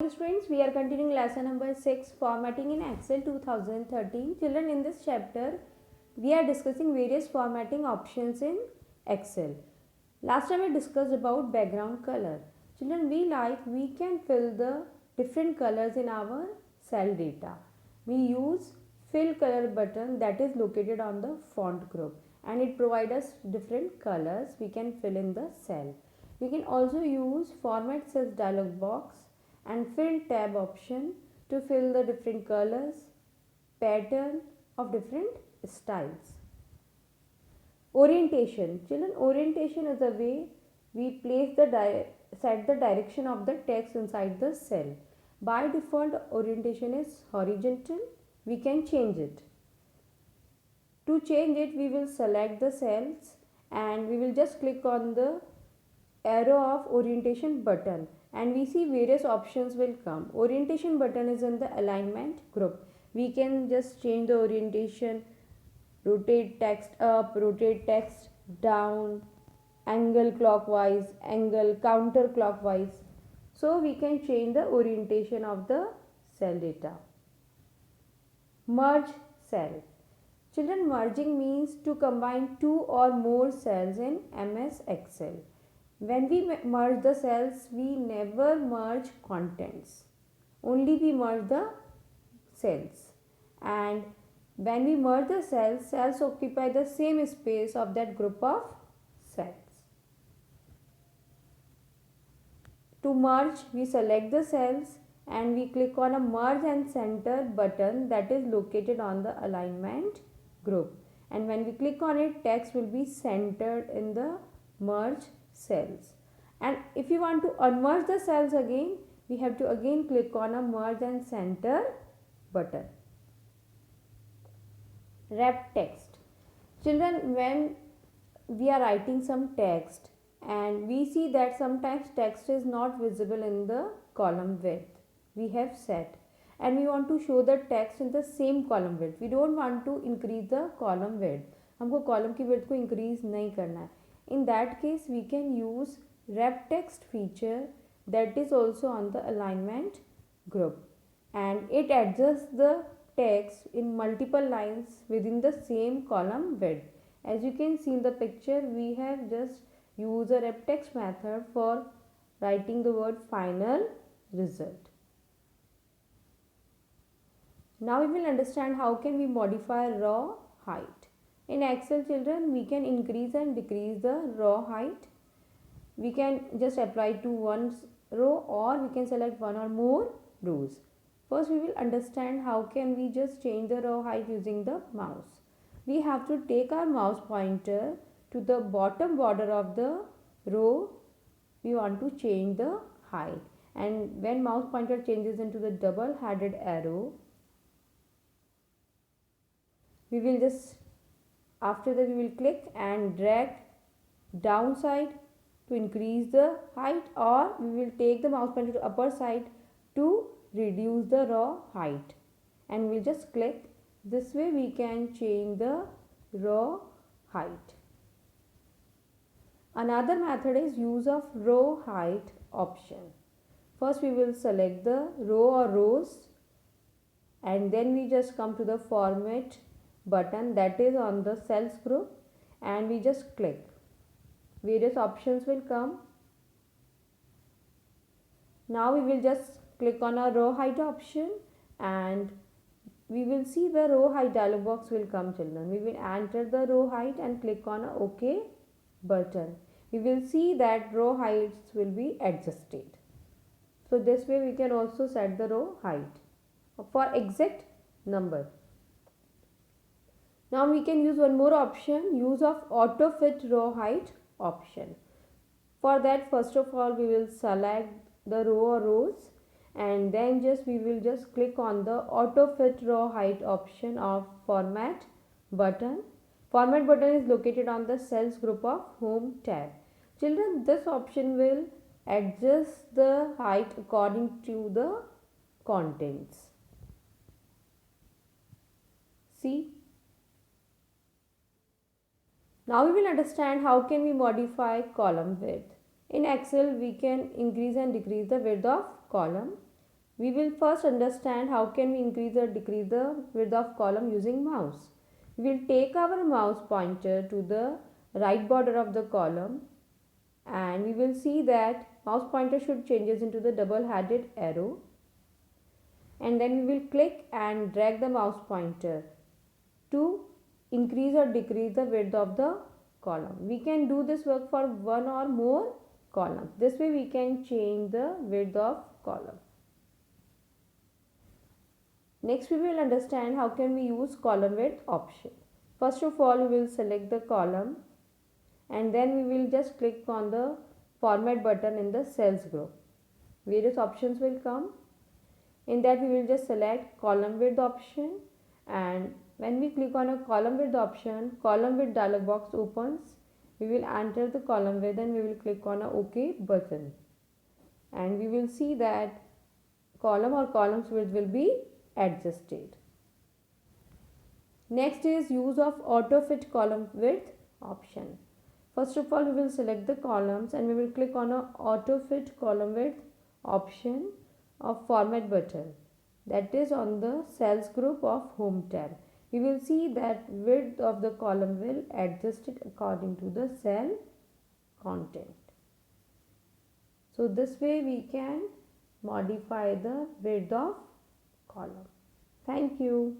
morning students, we are continuing lesson number 6, formatting in Excel 2013. Children, in this chapter we are discussing various formatting options in Excel. Last time we discussed about background color. Children, we can fill the different colors in our cell data. We use fill color button that is located on the font group, and it provides us different colors we can fill in the cell. We can also use format cells dialog box and fill tab option to fill the different colors, pattern of different styles. Orientation. Children, orientation is the way we place set the direction of the text inside the cell. By default, orientation is horizontal. We can change it. To change it, we will select the cells and we will just click on the arrow of orientation button, and we see various options will come. Orientation button is in the alignment group. We can just change the orientation, rotate text up, rotate text down, angle clockwise, angle counterclockwise. So we can change the orientation of the cell data. Merge cell. Children, merging means to combine two or more cells in MS Excel. When we merge the cells, we never merge contents. Only we merge the cells. And when we merge the cells, cells occupy the same space of that group of cells. To merge, we select the cells and we click on a merge and center button that is located on the alignment group. And when we click on it, text will be centered in the merge cells. And if you want to unmerge the cells again, we have to again click on a merge and center button. Wrap text. Children, when we are writing some text and we see that sometimes text is not visible in the column width we have set, and we want to show the text in the same column width. We don't want to increase the column width. हमको column की width को increase नहीं करना है. In that case, we can use wrap text feature that is also on the alignment group, and it adjusts the text in multiple lines within the same column width. As you can see in the picture, we have just used a wrap text method for writing the word final result. Now we will understand how can we modify row height. In Excel, children, we can increase and decrease the row height. We can just apply to one row or we can select one or more rows. First, we will understand how can we just change the row height using the mouse. We have to take our mouse pointer to the bottom border of the row. We want to change the height, and when mouse pointer changes into the double headed arrow, we will just after that we will click and drag downside to increase the height, or we will take the mouse pointer to upper side to reduce the row height, and we'll just click. This way we can change the row height. Another method is use of row height option. First we will select the row or rows, and then we just come to the format button that is on the cells group, and we just click. Various options will come. Now we will just click on a row height option, and we will see the row height dialog box will come, children. We will enter the row height and click on a OK button. We will see that row heights will be adjusted. So this way we can also set the row height for exact number. Now we can use one more option, use of auto fit row height option. For that, first of all, we will select the row or rows, and then we will just click on the auto fit row height option of format button. Format button is located on the cells group of home tab. Children, this option will adjust the height according to the contents. See. Now we will understand how can we modify column width. In Excel, we can increase and decrease the width of column. We will first understand how can we increase or decrease the width of column using mouse. We will take our mouse pointer to the right border of the column, and we will see that mouse pointer should changes into the double headed arrow, and then we will click and drag the mouse pointer to increase or decrease the width of the column. We can do this work for one or more columns. This way we can change the width of column. Next we will understand how can we use column width option. First of all, we will select the column, and then we will just click on the format button in the cells group. Various options will come. In that we will just select column width option, and when we click on a column width option, column width dialog box opens. We will enter the column width and we will click on a OK button, and we will see that column or columns width will be adjusted. Next is use of auto fit column width option. First of all, we will select the columns and we will click on a auto fit column width option of format button, that is on the cells group of home tab. We will see that width of the column will adjust it according to the cell content. So this way we can modify the width of column. Thank you.